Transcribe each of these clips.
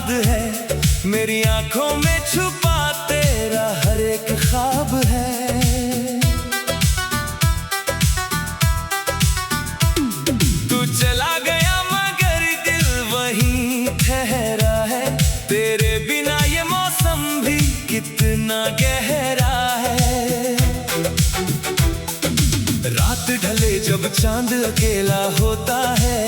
याद है, मेरी आंखों में छुपा तेरा हर एक ख्वाब है। तू चला गया मगर दिल वहीं ठहरा है, तेरे बिना ये मौसम भी कितना गहरा है। रात ढले जब चांद अकेला होता है,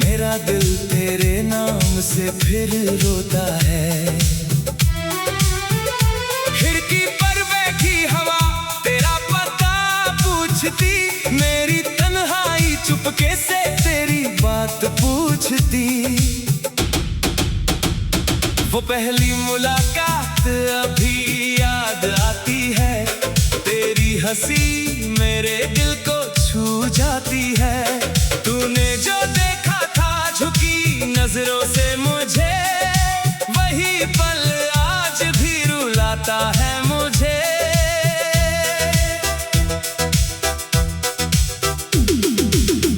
मेरा दिल तेरे नाम से फिर रोता है। खिड़की पर बैठी हवा तेरा पता पूछती, मेरी तन्हाई चुपके से तेरी बात पूछती। वो पहली मुलाकात अभी याद आती है, तेरी हंसी मेरे दिल को छू जाती है। तूने जो देखा था झुकी नजरों से मुझे, वही पल आज भी रुलाता है मुझे।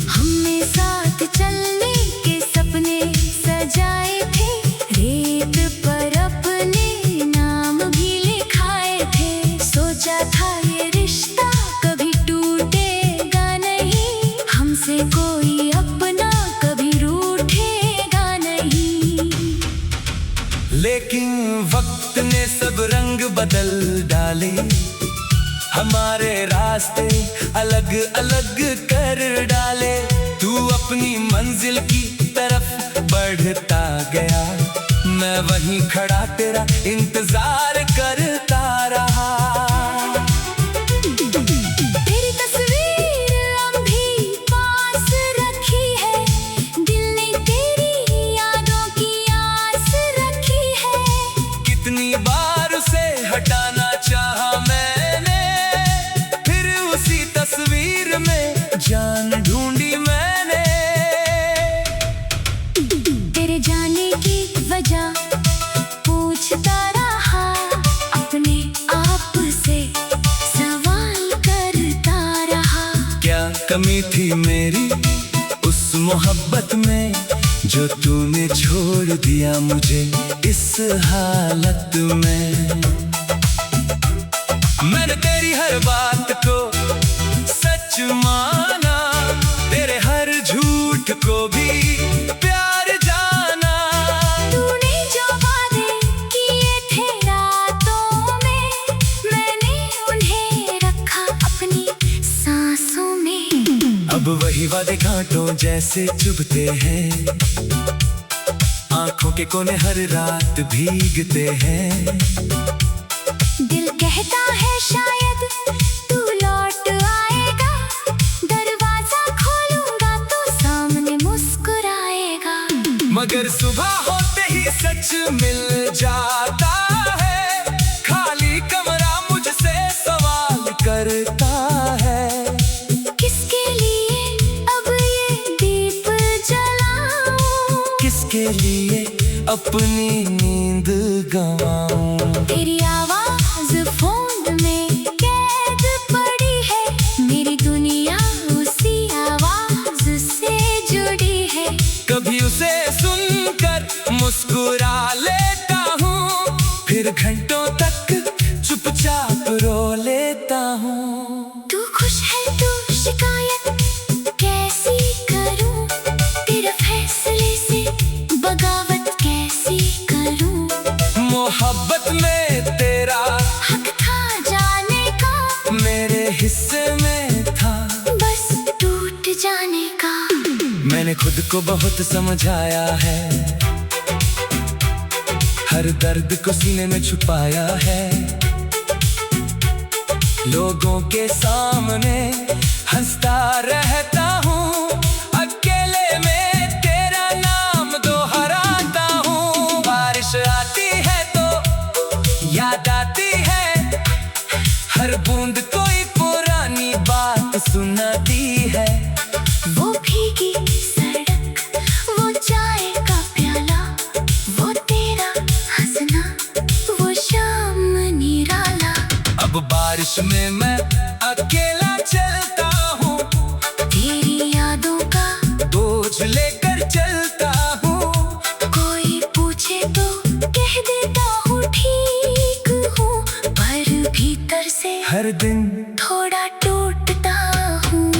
हमने साथ चलने के सपने सजाए थे, रेत पर अपने नाम भी लिखाए थे। सोचा था ये रिश्ता कभी टूटेगा नहीं, हमसे कोई अपना कभी रूठेगा नहीं। लेकिन वक्त ने सब रंग बदल डाले, हमारे रास्ते अलग अलग कर डाले। तू अपनी मंजिल की तरफ बढ़ता गया, मैं वहीं खड़ा तेरा इंतजार करता रहा। तेरी तस्वीर अभी पास रखी है, दिल ने तेरी यादों की आस रखी है। कितनी बार उसे हटाना चाहा मैंने, फिर उसी तस्वीर में जान ढूंढी मैंने। तेरे जाने की वजह पूछता रहा, अपने आप से सवाल करता रहा। क्या कमी थी मेरी उस मोहब्बत में, जो तूने छोड़ दिया मुझे इस हालत में। मैंने तेरी हर बात को सच माना, तेरे हर झूठ को भी प्यार जाना। तूने जो वादे किए थे रातों में, मैंने उन्हें रखा अपनी सांसों में। अब वही वादे कांटों जैसे चुभते हैं, आंखों के कोने हर रात भीगते हैं। दिल कहता है शायद तू लौट आएगा, दरवाजा खोलूंगा तो सामने मुस्कुराएगा। मगर सुबह होते ही सच मिल जाता है, खाली कमरा मुझसे सवाल करता है। किसके लिए अब ये दीप जलाऊं, किसके लिए अपनी नींद गंवाऊं। तेरी आवाज फोन में कैद पड़ी है, मेरी दुनिया उसी आवाज से जुड़ी है। कभी उसे सुनकर मुस्कुरा लेता हूँ, फिर घंटों तक चुपचाप रो लेता हूँ। तू खुश है तू शिकायत कैसी करूं, तेरे फैसले से बगावत कैसी करूं। मोहब्बत में तेरा हक था जाने का, मेरे हिस्से में था बस टूट जाने का। मैंने खुद को बहुत समझाया है, हर दर्द को सीने में छुपाया है। लोगों के सामने हंसता रहता हूँ, अकेले में तेरा नाम दोहराता हूँ। बारिश आती है तो याद आती है, हर बूंद कोई पुरानी बात सुनाती है। वो भीगी सड़क, वो चाय का प्याला, वो तेरा हंसना, वो शाम निराला। अब बारिश में मैं अकेला चलता हूँ, तेरी यादों का बोझ लेकर चलता हूँ। कोई भीतर से हर दिन थोड़ा टूटता हूँ।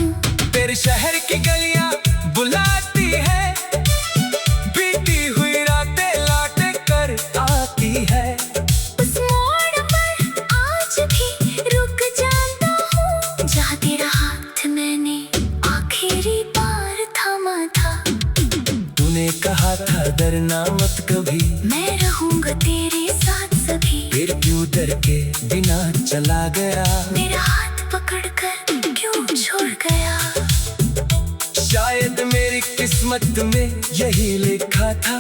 तेरे शहर की गलियां बुलाती है, बीती हुई रातें लौट कर आती है। उस मोड़ पर आज भी रुक जाता हूँ, जहाँ तेरा हाथ मैंने आखिरी बार थामा था। तूने कहा था डरना मत कभी, मैं रहूंगा तेरे साथ सभी। फिर क्यों डर के बिना चला गया? मेरा हाथ पकड़कर क्यों छोड़ गया? शायद मेरी किस्मत में यही लिखा था,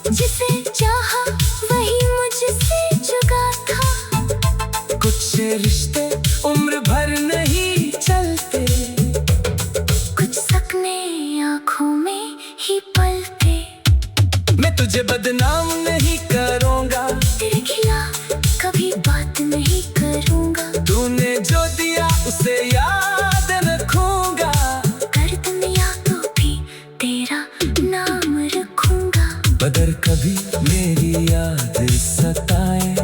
जिसे चाहा वही मुझसे जुगा था। कुछ रिश्ते उम्र भर नहीं चलते, कुछ सपने आँखों में ही पलते। मैं तुझे बदनाम नहीं करूँगा, तेरे खिलाफ कभी बात नहीं करूँगा। तूने जो दिया उसे याद रखूँगा। कर दुनिया को भी तेरा नाम रखूँगा। अगर कभी मेरी याद सताए,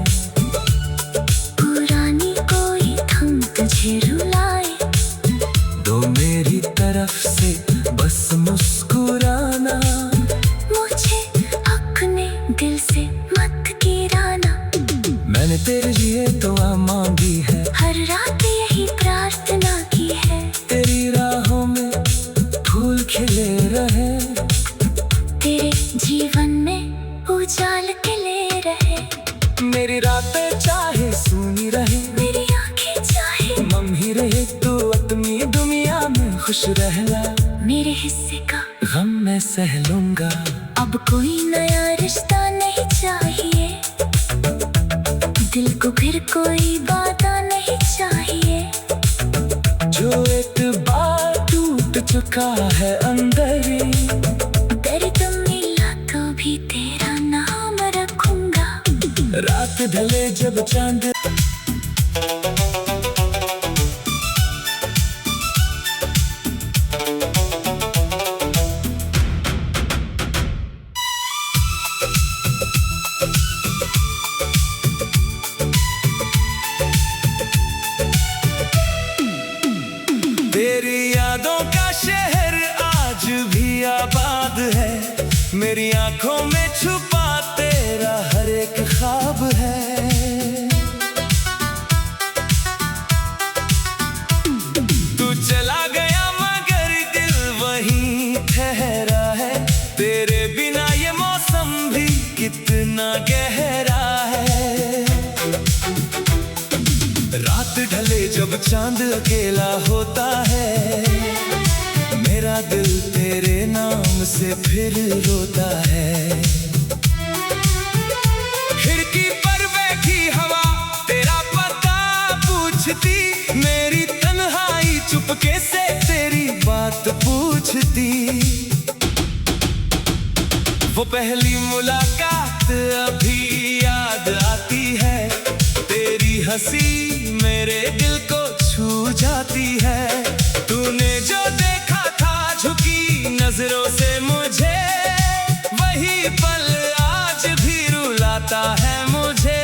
पुरानी कोई थम तुझे रुलाए, दो मेरी तरफ से बस मुस्कुराना। मुझे अपने दिल से मत गिराना। मैंने तेरे लिए दुआ मांगी है, हर रात यही प्रार्थना की है। तेरी राहों में फूल खिले रहे, तेरे जीवन में उजाल खिले रहे। मेरी रातें चाहे सूनी रहे, मेरी आंखें चाहे मम ही रहे, तू अपनी दुनिया में खुश रहना। मेरे हिस्से का गम मैं सह लूंगा। अब कोई नया रिश्ता नहीं चाहिए, दिल को फिर कोई वादा नहीं चाहिए। जो एक बार टूट चुका है अंदर ही, दर्द मिला तो भी तेरा नाम रखूंगा। रात ढले जब चांद तेरी यादों का शहर आज भी आबाद है। मेरी आंखों में छुपा तेरा हर एक ख्वाब है। तू चला गया मगर दिल वहीं ठहरा है। तेरे बिना ये मौसम भी कितना गहरा है। रात ढले जब चांद अकेला होता है, मेरा दिल तेरे नाम से फिर रोता है। खिड़की पर बैठी हवा तेरा पता पूछती, मेरी तन्हाई चुपके से तेरी बात पूछती। वो पहली मुलाकात अभी याद आती है, तेरी हंसी मेरे दिल को छू जाती है। तूने जो देखा था झुकी नजरों से मुझे, वही पल आज भी रुलाता है मुझे।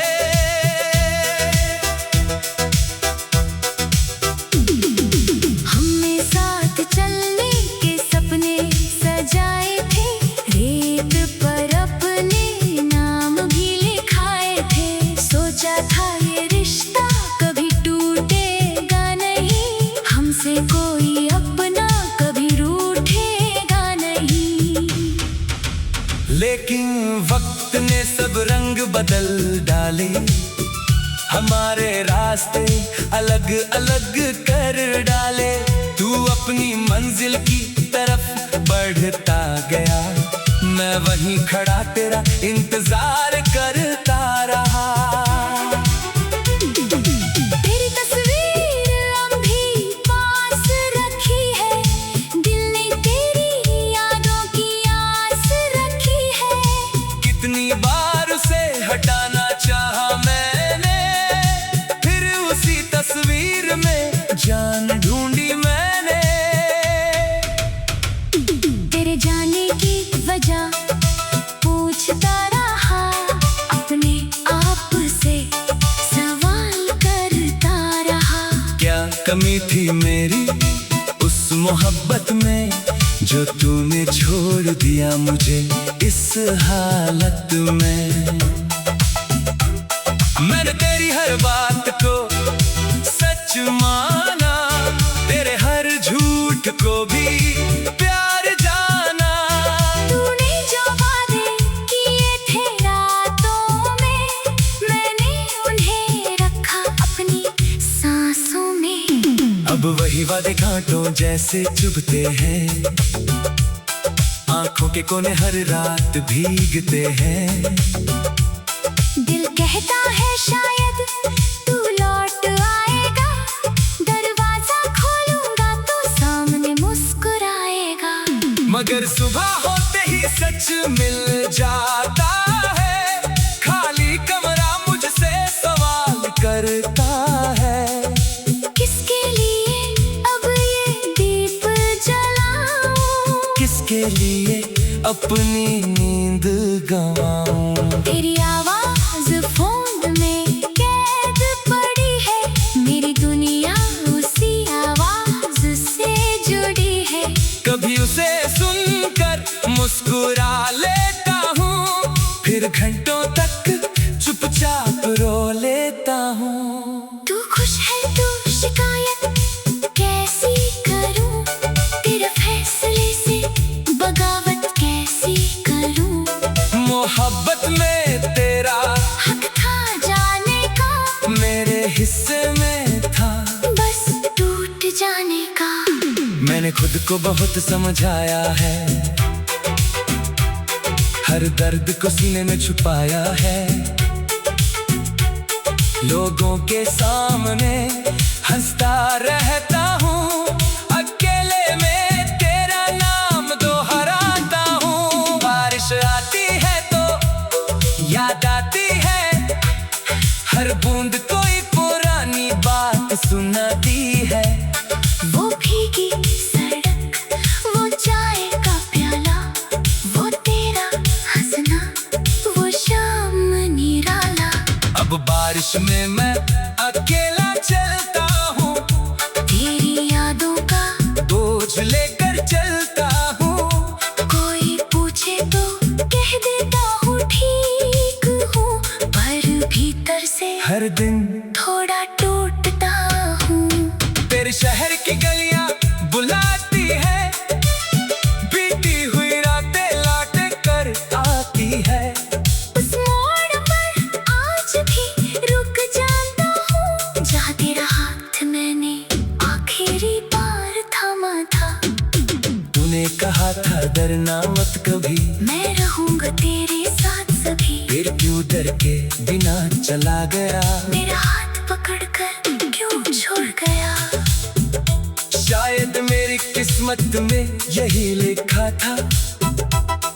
हमने साथ चलने के सपने सजाए थे, रेत पर अपने नाम भी लिखाए थे। सोचा था ये रिश्ता कभी टूटेगा नहीं, हमसे कोई अपना कभी रूठेगा नहीं। लेकिन वक्त ने सब रंग बदल डाले, हमारे रास्ते अलग अलग कर डाले। तू अपनी मंजिल की तरफ बढ़ता गया, मैं वहीं खड़ा तेरा इंतजार करता रहा। तेरी तस्वीर अभी पास रखी है, दिल ने तेरी यादों की आस रखी है। कितनी बार उसे हटाना चाहा मैंने, फिर उसी तस्वीर में जान ढूंढी मैंने। तेरे जाने की वजह पूछता रहा, अपने आप से सवाल कमी थी मेरी उस मोहब्बत में, जो तूने छोड़ दिया मुझे इस हालत में। मैंने तेरी हर बात को सच माना, तेरे हर झूठ को भी प्यार जाना। तूने जो वादे किए थे रातों में, मैंने उन्हें रखा अपनी सांसों में। अब वही वादे कांटों जैसे चुभते हैं, आंखों के कोने हर रात भीगते हैं। दिल कहता है शायद तू लौट आएगा, दरवाजा खोलूंगा तो सामने मुस्कुराएगा। मगर सुबह होते ही सच मिल जाता है, खाली कमरा मुझसे सवाल करता है। किसके लिए अब ये दीप जलाऊं, किसके लिए अपनी नींद गंवाऊं। तेरी आवाज फोन में कैद पड़ी है, मेरी दुनिया उसी आवाज से जुड़ी है। कभी उसे सुनकर मुस्कुरा लेता हूँ, फिर घंटों तक चुपचाप रो लेता हूँ। तू खुश है तू शिकायत कैसी करूं, तेरे फैसले से बगावत कैसी करूं। मोहब्बत में तेरा हक था जाने का, मेरे हिस्से में था बस टूट जाने का। मैंने खुद को बहुत समझाया है, हर दर्द को सीने में छुपाया है। लोगों के सामने हंसता रहता हूँ, अकेले में तेरा नाम दोहराता हूँ। बारिश आती है तो याद आती है, हर बूंद कोई पुरानी बात सुनाती है। वो भीगी सड़क, वो चाय का प्याला, वो तेरा हंसना, वो शाम निराला। अब बारिश में मैं अकेला चलता हूँ, तेरी यादों का बोझ लेकर चलता हूँ। कोई पूछे तो कह देता हूँ ठीक हूँ, पर भीतर से हर दिन थोड़ा टूटता हूँ। तेरे शहर की गलियां बुलाती है, बीती हुई रातें लौट कर आती है। उस मोड़ पर आज भी रुक जाता हूँ, जहाँ तेरा हाथ मैंने आखिरी बार थामा था। तूने कहा था डरना मत कभी, मैं रहूंगा तेरे साथ सभी। फिर क्यों डर के बिना चला गया। मेरा हाथ पकड़कर क्यों छोड़ गया। शायद मेरी किस्मत में यही लिखा था,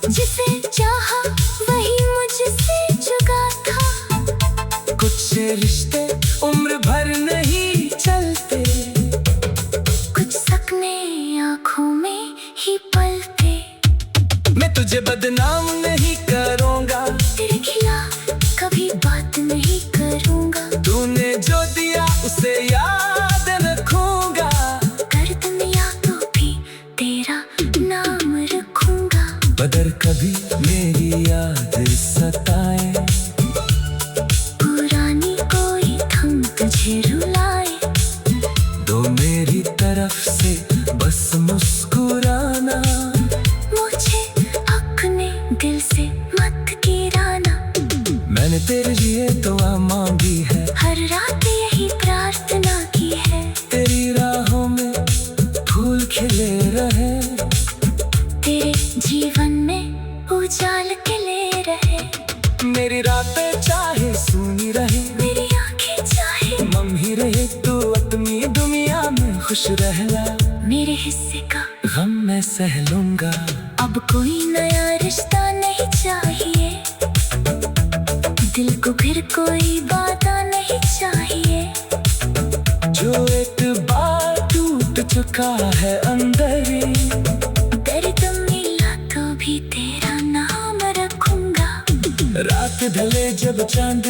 जिसे चाहा वही मुझसे जुगा था। कुछ रिश्ते उम्र भर नहीं चलते, कुछ सपने आँखों में ही पलते। मैं तुझे बदनाम नहीं करूँगा, तेरे खिलाफ कभी बात नहीं करूँगा। तूने जो दिया उसे याद रखूँगा। कर दुनिया तो भी तेरा नाम रखूँगा। बदर कभी मेरी याद सताए, पुरानी कोई थम तुझे रुलाए। दो मेरी तरफ से बस मुस्कुराना। मुझे अपने दिल से मत गिराना। मैंने तेरे लिए दुआ मांगी है, हर रात यही प्रार्थना की है। तेरी राहों में फूल खिले रहे, तेरे जीवन में उजाल खिले रहे। मेरी रातें चाहे सूनी रहे, मेरी आंखें चाहे मम ही रहे। तू अपनी दुनिया में खुश रहना, मेरे हिस्से का गम मैं सह लूंगा। अब कोई नया रिश्ता नहीं चाहिए, दिल को फिर कोई वादा नहीं चाहिए। जो एक बार टूट चुका है अंदर ही, दर्द मिला तो भी तेरा नाम रखूंगा। रात ढले जब चांद